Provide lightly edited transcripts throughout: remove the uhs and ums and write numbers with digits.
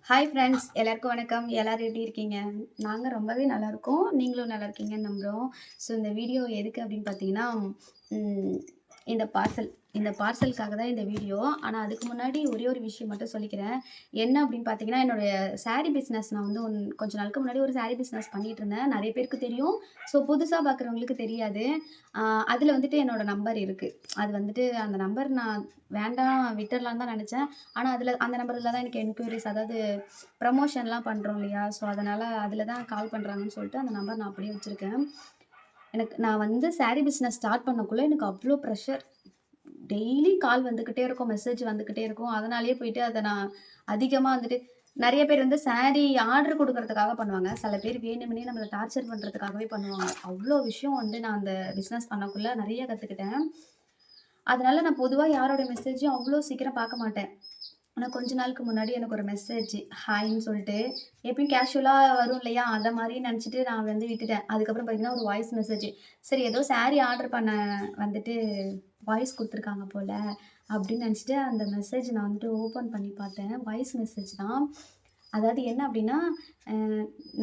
Hi friends எல்லாருக்கும் வணக்கம். எல்லாரும் எப்படி இருக்கீங்க? நாங்க ரொம்பவே நல்லா இருக்கோம். நீங்களும் நல்லா இருக்கீங்கன்னு நம்புறோம். ஸோ இந்த வீடியோ எதுக்கு அப்படின்னு பார்த்தீங்கன்னா, ம் இந்த பார்சல் இந்த பார்சலுக்காக தான் இந்த வீடியோ. ஆனா அதுக்கு முன்னாடி ஒரே ஒரு விஷயம் மட்டும் சொல்லிக்கிறேன். என்ன அப்படின்னு பார்த்தீங்கன்னா, என்னுடைய சாரி பிசினஸ் நான் வந்து கொஞ்ச நாளுக்கு முன்னாடி ஒரு சாரி பிசினஸ் பண்ணிட்டு இருந்தேன். நெறைய பேருக்கு தெரியும். ஸோ புதுசா பார்க்குறவங்களுக்கு தெரியாது. அ அதில வந்துட்டு என்னோட நம்பர் இருக்கு. அது வந்துட்டு அந்த நம்பர் நான் வேண்டாம் விட்டுறலான்னு தான் நெனச்சேன். ஆனா அந்த நம்பர்ல தான் எனக்கு என்குயரீஸ் அதாவது ப்ரமோஷன்லாம் பண்றோம் இல்லையா? ஸோ, அதனால அதில தான் கால் பண்றாங்கன்னு சொல்லிட்டு அந்த நம்பர் நான் அப்படியே வச்சிருக்கேன். நான் வந்து சாரி பிசினஸ் ஸ்டார்ட் பண்ணக்குள்ள எனக்கு அவ்ளோ ப்ரெஷர். டெய்லி கால் வந்துகிட்டே இருக்கும், மெசேஜ் வந்துகிட்டே இருக்கும். அதனாலேயே போயிட்டு அத நான் அதிகமா வந்துட்டு நெறைய பேர் வந்து சாரி ஆர்டர் குடுக்குறதுக்காக பண்ணுவாங்க. சில பேர் வேணும்னே நம்மள டார்ச்சர் பண்றதுக்காகவே பண்ணுவாங்க. அவ்ளோ விஷயம் வந்து நான் அந்த பிசினஸ் பண்ணக்குள்ள நெறைய கத்துக்கிட்டேன். அதனால நான் பொதுவா யாரோட மெசேஜையும் அவ்ளோ சீக்கிரம் பார்க்க மாட்டேன். ஆனா, கொஞ்ச நாளுக்கு முன்னாடி எனக்கு ஒரு மெசேஜ் ஹாய்ன்னு சொல்ட்டு, எப்பயும் கேஷுவலா வரும் இல்லையா? அத மாரி நெனச்சுட்டு நான் வந்து விட்டுட்டேன். அதுக்கப்புறம் பார்த்தீங்கன்னா, ஒரு வாய்ஸ் மெசேஜ். சரி ஏதோ சாரி ஆர்டர் பண்ண வந்துட்டு வாய்ஸ் குடுத்துருக்காங்க போல, அப்படின்னு நெனச்சுட்டு அந்த மெசேஜ் நான் வந்துட்டு ஓப்பன் பண்ணி பார்த்தேன். வாய்ஸ் மெசேஜ் தான். அதாவது என்ன அப்படின்னா, அ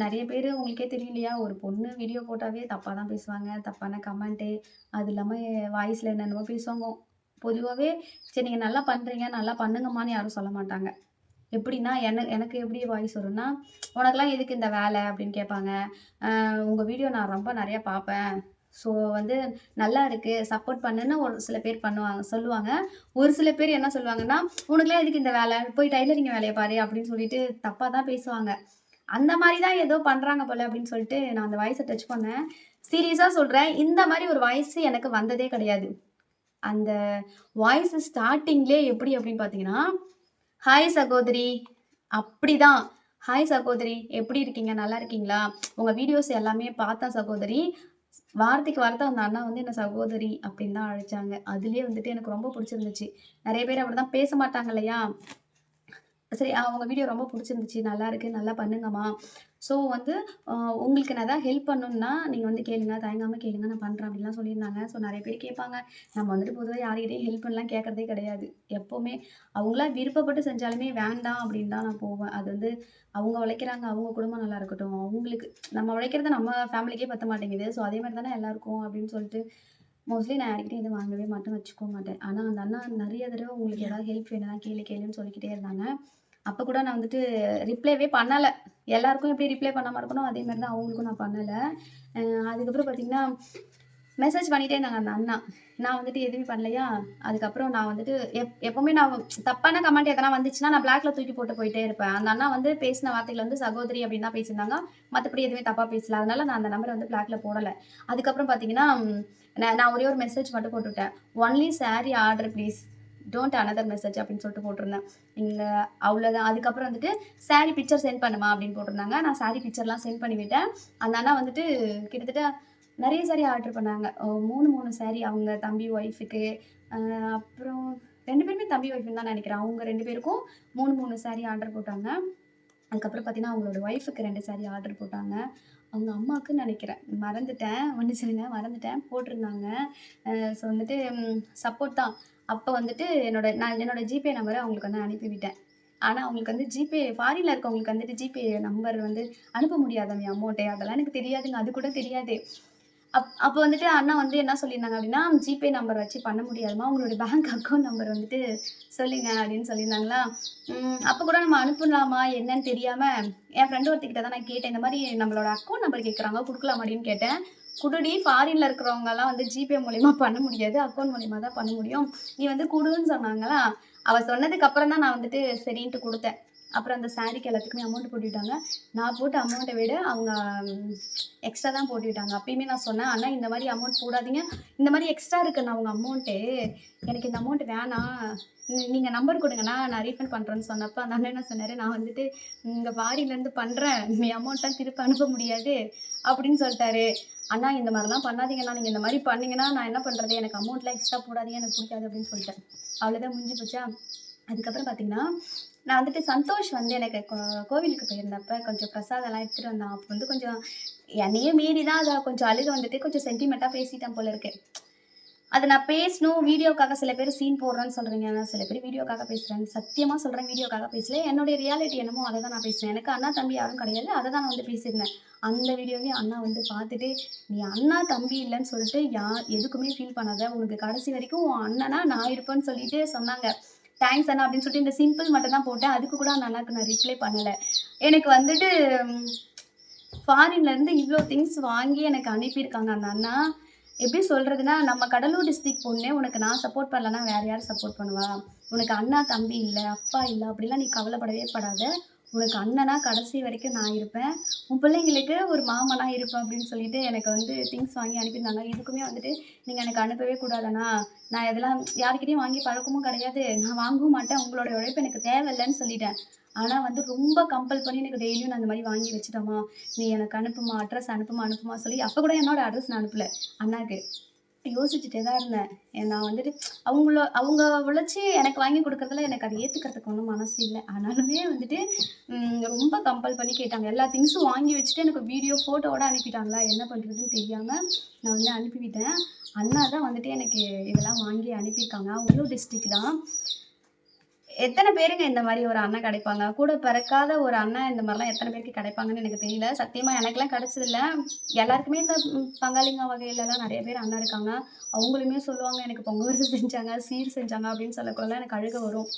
நெறைய பேரு உங்களுக்கே தெரியும் இல்லையா? ஒரு பொண்ணு வீடியோ போட்டாவே தப்பா தான் பேசுவாங்க. தப்பான கமெண்ட்டு, அது இல்லாம வாய்ஸ்ல என்னென்னமோ பேசுவாங்க. பொதுவாவே சரி நீங்க நல்லா பண்றீங்க, நல்லா பண்ணுங்கம்மான்னு யாரும் சொல்ல மாட்டாங்க. எப்படின்னா, எனக்கு எப்படி வாய்ஸ் வரும்னா, "உனக்கெல்லாம் எதுக்கு இந்த வேலை?" அப்படின்னு கேட்பாங்க. உங்க வீடியோ நான் ரொம்ப நெறைய பார்ப்பேன். ஸோ வந்து நல்லா இருக்கு. சப்போர்ட் பண்ணுன்னு ஒரு சில பேர் சொல்லுவாங்க. ஒரு சில பேர் என்ன சொல்லுவாங்கன்னா, "உனக்கெல்லாம் எதுக்கு இந்த வேலை? போய் டைலரிங் வேலைய பாரு" அப்படின்னு சொல்லிட்டு தப்பா தான் பேசுவாங்க. அந்த மாரி தான் ஏதோ பண்றாங்க போல அப்படின்னு சொல்லிட்டு நான் அந்த வாய்ஸ டச் பண்ணேன். சீரியஸா சொல்றேன். இந்த மாரி ஒரு வாய்ஸ் எனக்கு வந்ததே கிடையாது. அந்த வாய்ஸ் ஸ்டார்ட்டிங்லயே எப்படி அப்படின்னு பார்த்தீங்கன்னா, "ஹாய் சகோதரி" அப்படிதான். "ஹாய் சகோதரி, எப்படி இருக்கீங்க? நல்லா இருக்கீங்களா? உங்க வீடியோஸ் எல்லாமே பார்த்தேன் சகோதரி." வார்த்தைக்கு வார்த்தை அந்த அண்ணா வந்து என்ன சகோதரி அப்படின்னு தான் அழைச்சாங்க. அதிலயே வந்துட்டு எனக்கு ரொம்ப புடிச்சிருந்துச்சு. நெறைய பேர் அப்படிதான் பேச மாட்டாங்க இல்லையா? சரி உங்க வீடியோ ரொம்ப புடிச்சிருந்துச்சு. நல்லாருக்கு. நல்லா பண்ணுங்கம்மா. ஸோ வந்து அ உங்களுக்கு நான் ஏதாவது ஹெல்ப் பண்ணணும்னா, நீங்க வந்து கேளுங்க. தயங்காம கேளுங்க. நான் பண்றேன் அப்டின்லாம் சொல்லியிருந்தாங்க. ஸோ நெறைய பேர் கேட்பாங்க. நம்ம வந்துட்டு பொதுவா யார்கிட்டயும் ஹெல்ப்லாம் கேட்கறதே கிடையாது. எப்பவுமே அவங்களா விருப்பப்பட்டு செஞ்சாலுமே வேண்டாம் அப்டின்னு தான் நான் போவேன். அது வந்து அவங்க உழைக்கிறாங்க. அவங்க குடும்பம் நல்லா இருக்கட்டும். அவங்களுக்கு நம்ம உழைக்கிறது நம்ம ஃபேமிலிக்கே பத்த மாட்டேங்குது. ஸோ அதே மாரி தானே எல்லாருக்கும் அப்டின்னு சொல்லிட்டு மோஸ்ட்லி நான் யார்கிட்டயும் எதுவும் வாங்கவே மாட்டேன், வச்சுக்கவும் மாட்டேன். ஆனா அந்த அண்ணா நெறைய தடவ உங்களுக்கு ஏதாவது ஹெல்ப் வேணும்னா கேளு கேளுன்னு சொல்லிக்கிட்டே இருந்தாங்க. அப்ப கூட நான் வந்துட்டு ரிப்ளேவே பண்ணல. எல்லாருக்கும் எப்படி ரிப்ளை பண்ணாம இருக்கனோ, அதே மாரி தான் அவங்களுக்கும் நான் பண்ணல. அ அதுக்கப்புறம் பார்த்தீங்கன்னா, மெசேஜ் பண்ணிட்டே இருந்தாங்க அந்த அண்ணா. நான் வந்துட்டு எதுவுமே பண்ணலையா, அதுக்கப்புறம் நான் வந்துட்டு எப்பவுமே நான் தப்பான கமெண்ட் எதனா வந்துச்சுன்னா, நான் பிளாக்ல தூக்கி போட்டு போயிட்டே இருப்பேன். அந்த அண்ணா வந்து பேசின வார்த்தைகள் வந்து சகோதரி அப்படின்னு தான் பேசியிருந்தாங்க. மத்தபடி எதுவுமே தப்பா பேசல. அதனால நான் அந்த நம்பர வந்து பிளாக்ல போடல. அதுக்கப்புறம் பார்த்தீங்கன்னா, நான் ஒரே ஒரு மெசேஜ் மட்டும் போட்டுவிட்டேன். Only sari order please. Don't another message அப்படின்னு சொல்லிட்டு போட்டிருந்தேன். இங்க அவ்வளோதான். அதுக்கப்புறம் வந்துட்டு சாரி பிக்சர் சென்ட் பண்ணுமா அப்படின்னு போட்டிருந்தாங்க. நான் சாரி பிக்சர்லாம் சென்ட் பண்ணி விட்டேன். அந்த அண்ணா வந்துட்டு கிட்டத்தட்ட நெறைய சாரி ஆர்டர் பண்ணாங்க. 3 சாரி அவங்க தம்பி ஒய்ஃப்‌க்கு. அ அப்புறம் 2 பேருமே தம்பி ஒய்ஃப்ன்னு தான் நெனைக்கிறேன். அவங்க 2 பேருக்கும் 3 சாரி ஆர்டர் போட்டாங்க. அதுக்கப்புறம் பார்த்தீங்கன்னா, அவங்களோட ஒய்ஃப்‌க்கு 2 சாரி ஆர்டர் போட்டாங்க. அவங்க அம்மாக்குன்னு நெனைக்கிறேன். மறந்துட்டேன். மன்னிச்சிடுங்க மறந்துட்டேன். போட்டிருந்தாங்க. ஸோ வந்துட்டு சப்போர்ட் தான். அப்ப வந்துட்டு நான் என்னோட ஜிபே நம்பர அவங்களுக்கு வந்து அனுப்பிவிட்டேன். ஆனா, அவங்களுக்கு வந்து ஜிபே ஃபாரின்ல இருக்கவங்களுக்கு வந்துட்டு ஜிபே நம்பர் வந்து அனுப்ப முடியாதாமே அமௌண்ட்டு. அதெல்லாம் எனக்கு தெரியாதுங்க. அது கூட தெரியாது. அப்ப வந்துட்டு அண்ணா வந்து என்ன சொல்லியிருந்தாங்க அப்டின்னா, ஜிபே நம்பர் வச்சு பண்ண முடியாதும்மா. உங்களுடைய பேங்க் அக்கவுண்ட் நம்பர் வந்துட்டு சொல்லுங்க அப்டின்னு சொல்லியிருந்தாங்களா. அப்ப கூட நம்ம அனுப்பலாமா என்னன்னு தெரியாம, என் ஃப்ரெண்ட் ஒருத்திகிட்ட தான் நான் கேட்டேன். இந்த மாரி நம்மளோட அக்கவுண்ட் நம்பர் கேட்குறாங்க. குடுக்கலாமாடின்னு கேட்டேன். குடுடி ஃபாரின்ல இருக்கிறவங்கலாம் வந்து ஜிபே மூலியமா பண்ண முடியாது. அக்கவுண்ட் மூலியமா தான் பண்ண முடியும். நீ வந்து குடுன்னு சொன்னாங்களா. அவ சொன்னதுக்கு அப்புறம் தான் நான் வந்துட்டு சரின்ட்டு குடுத்தேன். அப்புறம் அந்த சாரீக்கு எல்லாத்துக்குமே அமௌண்ட் போட்டுவிட்டாங்க. நான் போட்ட அமௌண்ட்ட விட அவங்க எக்ஸ்ட்ரா தான் போட்டுவிட்டாங்க. அப்பயுமே நான் சொன்னேன், "அண்ணா இந்த மாரி அமௌண்ட் போடாதீங்க. இந்த மாரி எக்ஸ்ட்ரா இருக்குண்ணா உங்க அமௌண்ட்டு. எனக்கு இந்த அமௌண்ட் வேணாம். நீங்க நம்பர் குடுங்கண்ணா, நான் ரீஃபண்ட் பண்றேன்னு" சொன்னப்ப அந்த அண்ணன் என்ன சொன்னாரு, "நான் வந்துட்டு இங்க ஃபாரின்லேருந்து பண்றேன். நீ அமௌண்ட்லாம் திருப்பி அனுப்ப முடியாது" அப்படின்னு சொல்ட்டாரு. "அண்ணா இந்த மாரிலாம் பண்ணாதீங்கண்ணா. நீங்க இந்த மாரி பண்ணீங்கன்னா நான் என்ன பண்றது? எனக்கு அமௌண்ட்லாம் எக்ஸ்ட்ரா போடாதீங்க. எனக்கு புடிக்காது" அப்படின்னு சொல்லிட்டேன். அவ்வளோதான் முடிஞ்சு போச்சா? அதுக்கப்புறம் பார்த்தீங்கன்னா, நான் வந்துட்டு சந்தோஷ் வந்து எனக்கு கோவிலுக்கு போயிருந்தப்ப கொஞ்சம் பிரசாதம்லாம் எடுத்துட்டு வந்தான். அப்ப வந்து கொஞ்சம் என்னையே மீறி தான் அத கொஞ்சம் அழுக வந்துட்டு கொஞ்சம் சென்டிமென்ட்டா பேசிட்டேன் போல இருக்கு. அதை நான் பேசணும் வீடியோக்காக. சில பேர் சீன் போடுறேன்னு சொல்கிறீங்க, சில பேர் வீடியோக்காக பேசுகிறேன். சத்தியமாக சொல்கிறேன், வீடியோக்காக பேசல. என்னுடைய ரியாலிட்டி என்னமோ அதை தான் நான் பேசுகிறேன். எனக்கு அண்ணா தம்பி யாரும் கிடையாது, அதை தான் நான் வந்து பேசியிருந்தேன். அந்த வீடியோவையும் அண்ணா வந்து பார்த்துட்டு, நீ அண்ணா தம்பி இல்லைன்னு சொல்லிட்டு எதுக்குமே ஃபீல் பண்ணாத, உனக்கு கடைசி வரைக்கும் உன் அண்ணனா நான் இருப்பேன்னு சொல்லிட்டு சொன்னாங்க. தேங்க்ஸ் அண்ணா அப்படின்னு சொல்லிட்டு இந்த சிம்பிள் மட்டும் தான் போட்டேன். அதுக்கு கூட அந்த அண்ணாக்கு நான் ரிப்ளை பண்ணலை. எனக்கு வந்துட்டு ஃபாரின்லேருந்து இவ்வளோ திங்ஸ் வாங்கி எனக்கு அனுப்பியிருக்காங்க அந்த அண்ணா. எப்படி சொல்கிறதுனா, நம்ம கடலூர் டிஸ்ட்ரிக்ட் பொண்ணு, உனக்கு நான் சப்போர்ட் பண்ணலன்னா வேறு யார் சப்போர்ட் பண்ணுவா? உனக்கு அண்ணா தம்பி இல்லை, அப்பா இல்லை, அப்படிலாம் நீ கவலைப்படவே படாத. உனக்கு அண்ணனா கடைசி வரைக்கும் நான் இருப்பேன். உன் பிள்ளைங்களுக்கு ஒரு மாமனா இருப்பேன் அப்படின்னு சொல்லிட்டு எனக்கு வந்து திங்ஸ் வாங்கி அனுப்பியிருந்தாங்க. இதுக்குமே வந்துட்டு நீங்கள் எனக்கு அனுப்பவே கூடாதுண்ணா, நான் இதெல்லாம் யாருக்கிட்டையும் வாங்கி பழக்கமும் கிடையாது, நான் வாங்கவும் மாட்டேன், உங்களோட உழைப்பு எனக்கு தேவையில்லைன்னு சொல்லிட்டேன். ஆனால் வந்து ரொம்ப கம்பல் பண்ணி எனக்கு டெய்லியும் நான் அந்த மாதிரி வாங்கி வச்சுட்டோமா, நீ எனக்கு அனுப்புமா, அட்ரஸ் அனுப்புமா சொல்லி அப்போ கூட என்னோட அட்ரஸ் நான் அனுப்பலை அண்ணாக்கு. யோசிச்சுட்டே தான் இருந்தேன். நான் வந்துட்டு அவங்க உழைச்சி எனக்கு வாங்கி கொடுக்குறதுல எனக்கு அதை ஏற்றுக்கிறதுக்கு ஒன்றும் மனசு இல்லை. ஆனாலுமே வந்துட்டு ரொம்ப கம்பல் பண்ணி கேட்டாங்க. எல்லா திங்ஸும் வாங்கி வச்சுட்டு எனக்கு வீடியோ ஃபோட்டோவோட அனுப்பிட்டாங்களா, என்ன பண்ணுறதுன்னு தெரியாமல் நான் வந்து அனுப்பிவிட்டேன். அண்ணா தான் வந்துட்டு எனக்கு இதெல்லாம் வாங்கி அனுப்பியிருக்காங்க. அவங்களும் டிஸ்ட்ரிக்ட் தான். எத்தனை பேருங்க இந்த மாதிரி ஒரு அண்ணன் கிடைப்பாங்க? கூட பிறக்காத ஒரு அண்ணன் இந்த மாதிரிலாம் எத்தனை பேருக்கு கிடைப்பாங்கன்னு எனக்கு தெரியல. சத்தியமாக எனக்கெல்லாம் கிடைச்சதில்ல. எல்லாருக்குமே இந்த பங்காளிங்க வகையிலலாம் நிறைய பேர் அண்ணன் இருக்காங்க. அவங்களுமே சொல்லுவாங்க, எனக்கு பொங்கல் வரிசை செஞ்சாங்க, சீர் செஞ்சாங்க அப்படின்னு சொல்லக்குள்ள எனக்கு அழுக வரும்.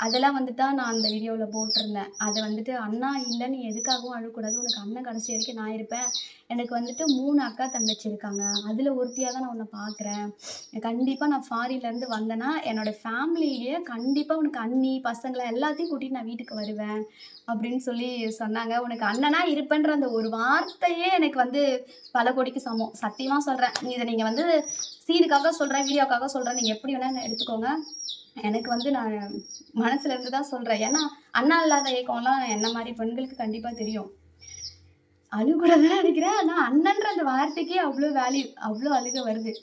அதெல்லாம் வந்துட்டு தான் நான் அந்த வீடியோவில் போட்டிருந்தேன். அதை வந்துட்டு அண்ணா இல்லை, நீ எதுக்காகவும் அழக்கூடாது, உனக்கு அண்ணன் கடைசி வரைக்கும் நான் இருப்பேன். எனக்கு வந்துட்டு 3 அக்கா தங்கச்சி இருக்காங்க. அதில் ஒருத்தியாக தான் நான் உன்னை பார்க்குறேன். கண்டிப்பாக நான் ஃபாரின்லேருந்து வந்தேன்னா என்னோடய ஃபேமிலியே கண்டிப்பாக உனக்கு அண்ணி பசங்களை எல்லாத்தையும் கூட்டிகிட்டு நான் வீட்டுக்கு வருவேன் அப்படின்னு சொல்லி சொன்னாங்க. உனக்கு அண்ணனா இருப்பேன்ற அந்த ஒரு வார்த்தையே எனக்கு வந்து பல கோடிக்கு சமம். சத்தியமாக சொல்கிறேன். இதை நீங்கள் வந்து சீனுக்காக சொல்கிறேன், வீடியோக்காக சொல்கிறேன், நீங்கள் எப்படி வேணால் எடுத்துக்கோங்க. எனக்கு வந்து நான் மனசுல இருந்து தான் சொல்றேன். ஏன்னா அண்ணா இல்லாத ஏக்கம்லாம் என்ன மாதிரி பெண்களுக்கு கண்டிப்பா தெரியும். அழுகக்கூடாதுன்னு நினைக்கிறேன். ஆனா அண்ணன்ற அந்த வார்த்தைக்கே அவ்வளோ வேல்யூ, அவ்வளோ அழுக வருது.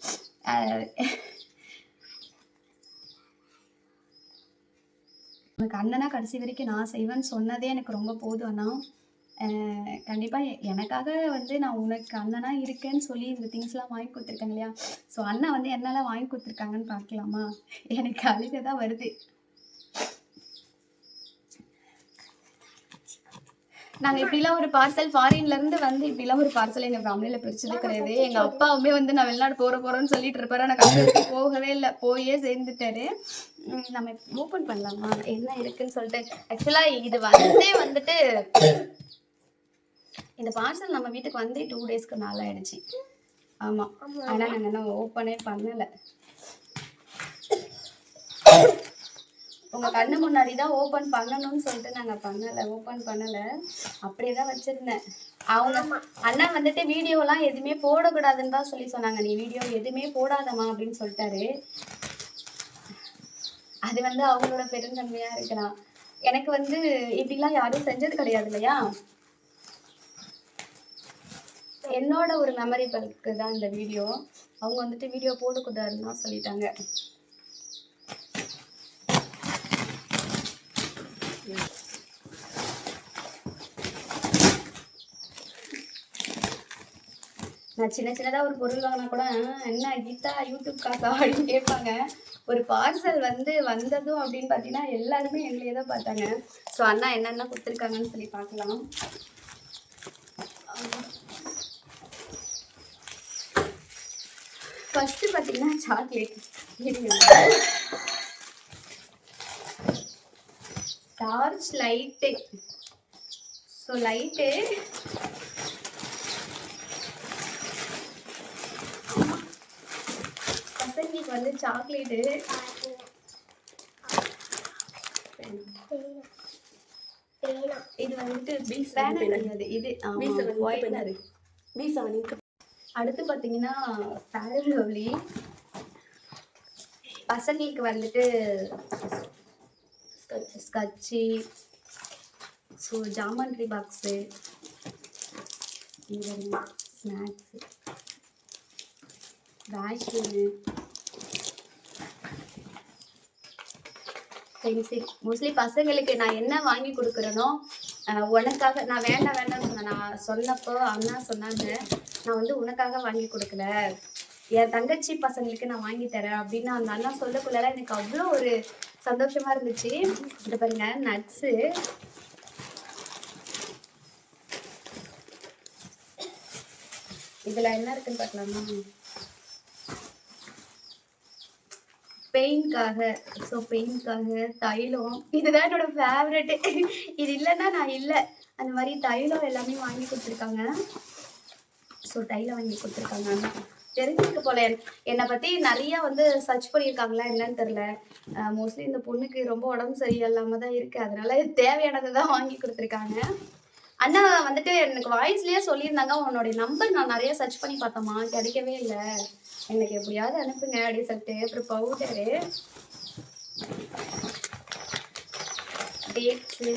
உனக்கு அண்ணனா கடைசி வரைக்கும் நான் செய்வேன்னு சொன்னதே எனக்கு ரொம்ப போதும் அண்ணா. கண்டிப்பா எனக்காக வந்து நான் உனக்கு அண்ணனா இருக்கேன்னு சொல்லி இந்த திங்ஸ்லாம் வாங்கி கொடுத்துருக்கேன் இல்லையா? ஸோ அண்ணா வந்து என்னெல்லாம் வாங்கி கொடுத்துருக்காங்கன்னு பார்க்கலாமா? எனக்கு அழுக தான் வருது. நாங்கள் இப்படிலாம் ஒரு பார்சல் ஃபாரின்லேருந்து வந்து இப்படிலாம் ஒரு பார்சல் எங்கள் ஃபேமிலியில் பிரிச்சதே கிடையாது. எங்கள் அப்பாவுமே வந்து நான் வெளிநாடு போகிறேன்னு சொல்லிட்டு இருப்பாரு. ஆனால் கடைசி போகவே இல்லை, போயே சேர்ந்துட்டாரு. நம்ம ஓப்பன் பண்ணலாமா என்ன இருக்குன்னு சொல்லிட்டு? ஆக்சுவலாக இது வந்துட்டு இந்த பார்சல் நம்ம வீட்டுக்கு வந்து 2 டேஸ்க்கு மேலே ஆயிடுச்சு. ஆமாம், ஆனால் நாங்கள் இன்னும் ஓப்பனே பண்ணலை. உங்கள் கண்ணு முன்னாடி தான் ஓப்பன் பண்ணணும்னு சொல்லிட்டு நாங்கள் ஓப்பன் பண்ணலை, அப்படியே தான் வச்சுருந்தேன். அவங்க அண்ணா வந்துட்டு வீடியோலாம் எதுவுமே போடக்கூடாதுன்னு தான் சொல்லி சொன்னாங்க. நீ வீடியோ எதுவுமே போடாதம்மா அப்படின்னு சொல்லிட்டாரு. அது வந்து அவங்களோட பெருந்தன்மையாக இருக்கலாம். எனக்கு வந்து இப்படிலாம் யாரும் செஞ்சது கிடையாது இல்லையா? என்னோட ஒரு மெமரிபிளுக்கு தான் இந்த வீடியோ. அவங்க வந்துட்டு வீடியோ போடக்கூடாதுன்னு தான் சொல்லிட்டாங்க. நான் சின்னதாக ஒரு பொருள் வாங்கினா கூட என்ன கீதா யூடியூப் காசா அப்படின்னு கேட்பாங்க. ஒரு பார்சல் வந்ததும் அப்படின்னு பார்த்தீங்கன்னா எல்லாருமே எங்களையே தான் பார்த்தாங்க. ஸோ அண்ணா என்னென்ன கொடுத்துருக்காங்கன்னு சொல்லி பார்க்கலாம். ஃபர்ஸ்ட் பார்த்தீங்கன்னா chocolate, torch light. So light பசங்களுக்கு வந்து சாக்லேட்டு, இது வந்துட்டு இது அடுத்து பார்த்தீங்கன்னா ஃபேர் லவ்லி. பசங்களுக்கு வந்துட்டு ஸ்கட்சி, so geometry box, snacks, vacuum, pencil. Mostly பசங்களுக்கு நான் என்ன வாங்கி கொடுக்குறேனோ உனக்காக நான் வேண்டாம்னு சொன்னேன். நான் சொன்னப்போ அண்ணா சொன்னாங்க, நான் வந்து உனக்காக வாங்கி கொடுக்கல, என் தங்கச்சி பசங்களுக்கு நான் வாங்கி தரேன் அப்படின்னு அந்த அண்ணா சொல்லக்குள்ள எனக்கு அவ்வளோ ஒரு சந்தோஷமா இருந்துச்சு. இது பாருங்க நட்ஸு. இதுல என்ன இருக்குன்னு பார்க்கலாமா? பெயின்காக. ஸோ பெயின்காக தைலம், இதுதான் என்னோட ஃபேவரெட்டு. இது இல்லைன்னா நான் இல்லை. அந்த மாதிரி தைலம் எல்லாமே வாங்கி கொடுத்துருக்காங்க. ஸோ தைலம் வாங்கி கொடுத்துருக்காங்க. தெரிஞ்சிருக்கு போல என்னை பற்றி நிறையா வந்து சர்ச் பண்ணியிருக்காங்களா என்னன்னு தெரில. மோஸ்ட்லி இந்த பொண்ணுக்கு ரொம்ப உடம்பு சரியில்லாமல் தான் இருக்குது, அதனால தேவையானதை தான் வாங்கி கொடுத்துருக்காங்க. அண்ணா வந்துட்டு எனக்கு வாய்ஸ்லேயே சொல்லியிருந்தாங்க, உன்னோடைய நம்பர் நான் நிறைய சர்ச் பண்ணி பார்த்தோமா கிடைக்கவே இல்லை, எனக்கு எப்படியாவது அனுப்புங்க அப்படின்னு சொல்லிட்டு. அப்புறம் பவுடரு, டேட்ஸு,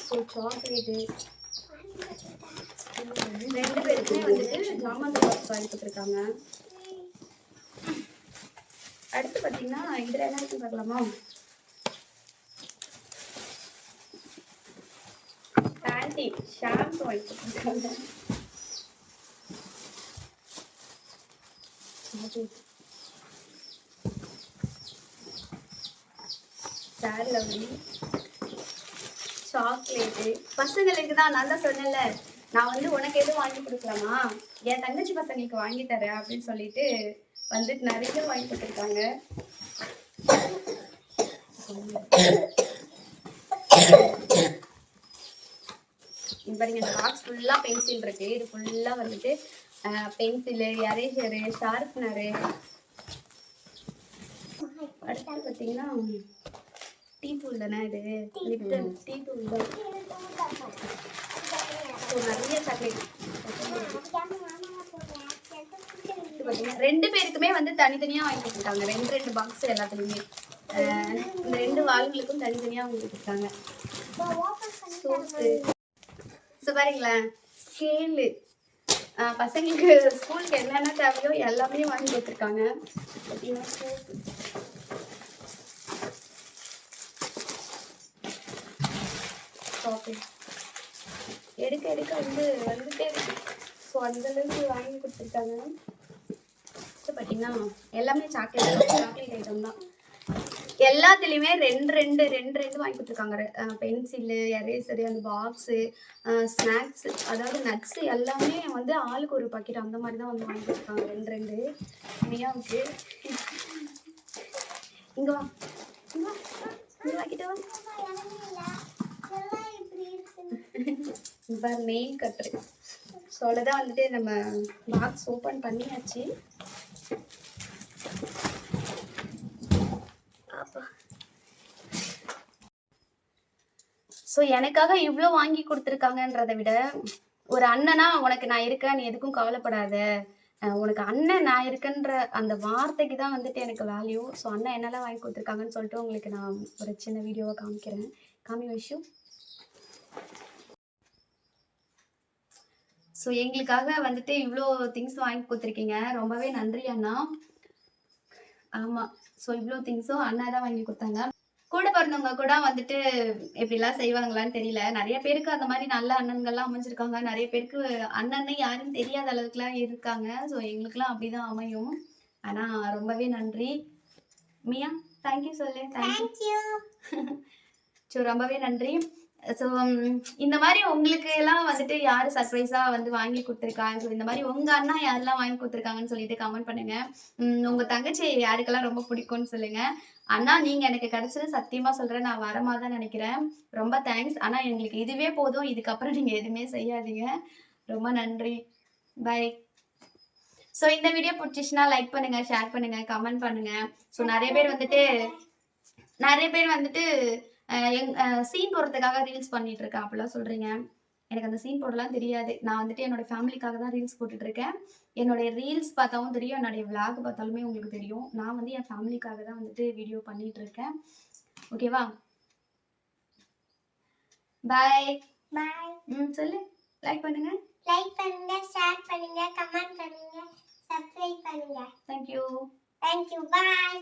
ஸோ சாக்லேட்டு, 2 பேருக்குமே வந்துட்டு ஜாமான் பாக்ஸ் வாங்கி கொடுத்துருக்காங்க. அடுத்து பார்த்தீங்கன்னா இதில் என்ன இருக்குன்னு பார்க்கலாமா? பேண்டி ஷாம்பு வாங்கி கொடுத்துருக்காங்க. சாக்லேட்டு பசங்களுக்கு தான். நான் தான் சொன்னேன்ல, நான் வந்து உனக்கு எதுவும் வாங்கி கொடுக்கலாமா, என் தங்கச்சி பசங்களுக்கு வாங்கி தரேன் அப்படின்னு சொல்லிட்டு வந்துட்டு நிறைய வாங்கி கொடுத்துருக்காங்க. பாருங்க இந்த பாக்ஸ் ஃபுல்லா பென்சில் இருக்கு. இது ஃபுல்லா வந்துட்டு பென்சிலு, எரேசரு, ஷார்ப்னரு. அடுத்து பார்த்தீங்கன்னா டீ தூள் தானே இது, லிப்டன் டீ தூள் தான். நிறைய சாக்லேட். பார்த்தீங்கன்னா 2 பேருக்குமே வந்து தனித்தனியாக வாங்கி கொடுத்துருக்காங்க. 2 பாக்ஸ் எல்லாத்துலேயுமே. இந்த 2 வாள்களுக்கும் தனித்தனியாக வாங்கி கொடுத்துருக்காங்க. ஸோ பாருங்களேன், ஸ்கேலு, பசங்களுக்கு ஸ்கூலுக்கு என்னென்ன தேவையோ எல்லாமே வாங்கி கொடுத்துருக்காங்க. பார்த்தீங்கன்னா எடுக்க எடுக்க வந்து வந்துட்டே இருக்கு. ஸோ அந்தளவுக்கு வாங்கி கொடுத்துருக்காங்க. பார்த்தீங்கன்னா எல்லாமே சாக்லேட் ஐட்டம் தான். எல்லாத்துலேயுமே 2 வாங்கி கொடுத்துருக்காங்க. பென்சிலு, எரேசரு, அந்த பாக்ஸு, ஸ்நாக்ஸு, அதாவது நட்ஸு எல்லாமே வந்து ஆளுக்கு ஒரு பாக்கெட் அந்த மாதிரி தான் வந்து வாங்கி கொடுத்துருக்காங்க. 2 இனியாவுக்கு. இங்கே வா, இங்கே வாங்கிட்டு வா. பார் நெயில் கட்ரு. ஸோ அவ்வளோதான் வந்துட்டு நம்ம பாக்ஸ் ஓப்பன் பண்ணியாச்சு. ஸோ எனக்காக இவ்வளோ வாங்கி கொடுத்துருக்காங்கன்றதை விட, ஒரு அண்ணனா உனக்கு நான் இருக்கேன், நீ எதுக்கும் கவலைப்படாத, உனக்கு அண்ணன் நான் இருக்கேன்ற அந்த வார்த்தைக்கு தான் வந்துட்டு எனக்கு வேல்யூ. ஸோ அண்ணன் என்னெல்லாம் வாங்கி கொடுத்துருக்காங்கன்னு சொல்லிட்டு உங்களுக்கு நான் ஒரு சின்ன வீடியோவை காமிக்கிறேன். காமி விஷு. ஸோ எங்களுக்காக வந்துட்டு இவ்வளோ திங்ஸ் வாங்கி கொடுத்துருக்கீங்க, ரொம்பவே நன்றி அண்ணா. ஆமாம், ஸோ இவ்வளோ திங்ஸும் அண்ணா தான் வாங்கி கொடுத்தாங்க. கூட பிறந்தவங்க கூட வந்துட்டு எப்படிலாம் செய்வாங்களான்னு தெரியல. நிறைய பேருக்கு அந்த மாதிரி நல்ல அண்ணன்கள்லாம் அமைஞ்சிருக்காங்க. நிறைய பேருக்கு அண்ணன்னு யாருன்னு தெரியாத அளவுக்குலாம் இருக்காங்க. ஸோ எங்களுக்குலாம் அப்படிதான் அமையும். ஆனால் ரொம்பவே நன்றி. மியா தேங்க்யூ சொல்லு. தேங்க்யூ. ஸோ ரொம்பவே நன்றி. ஸோ இந்த மாதிரி உங்களுக்கு எல்லாம் வந்துட்டு யார் சர்ப்ரைஸாக வந்து வாங்கி கொடுத்துருக்காங்க, ஸோ இந்த மாதிரி உங்கள் அண்ணா யாரெல்லாம் வாங்கி கொடுத்துருக்காங்கன்னு சொல்லிட்டு கமெண்ட் பண்ணுங்க. உங்கள் தங்கச்சி யாருக்கெல்லாம் ரொம்ப பிடிக்கும்னு சொல்லுங்க. அண்ணா நீங்கள் எனக்கு கிடைச்சது சத்தியமாக சொல்கிறேன், நான் வரமா தான் நினைக்கிறேன். ரொம்ப தேங்க்ஸ். ஆனால் எங்களுக்கு இதுவே போதும், இதுக்கப்புறம் நீங்கள் எதுவுமே செய்யாதீங்க. ரொம்ப நன்றி. பை. ஸோ இந்த வீடியோ பிடிச்சிச்சுன்னா லைக் பண்ணுங்க, ஷேர் பண்ணுங்க, கமெண்ட் பண்ணுங்க. ஸோ நிறைய பேர் வந்துட்டு சீன் போடுறதுக்காக ரீல்ஸ் பண்ணிட்டு இருக்கேன் அப்படிலாம் சொல்றீங்க. எனக்கு அந்த சீன் போடலாம் தெரியாது. நான் வந்துட்டு என்னோட ஃபேமிலிக்காக தான் ரீல்ஸ் போட்டுட்டு இருக்கேன். என்னுடைய ரீல்ஸ் பார்த்தாலும் தெரியும், என்னுடைய விளாக் பார்த்தாலுமே உங்களுக்கு தெரியும். நான் வந்து என் ஃபேமிலிக்காக தான் வந்துட்டு வீடியோ பண்ணிட்டு இருக்கேன். ஓகேவா? பாய். பாய். சொல்லு. லைக் பண்ணுங்க, ஷேர் பண்ணுங்க, கமெண்ட் பண்ணுங்க, சப்ஸ்கிரைப் பண்ணுங்க. தேங்க்யூ. பாய்.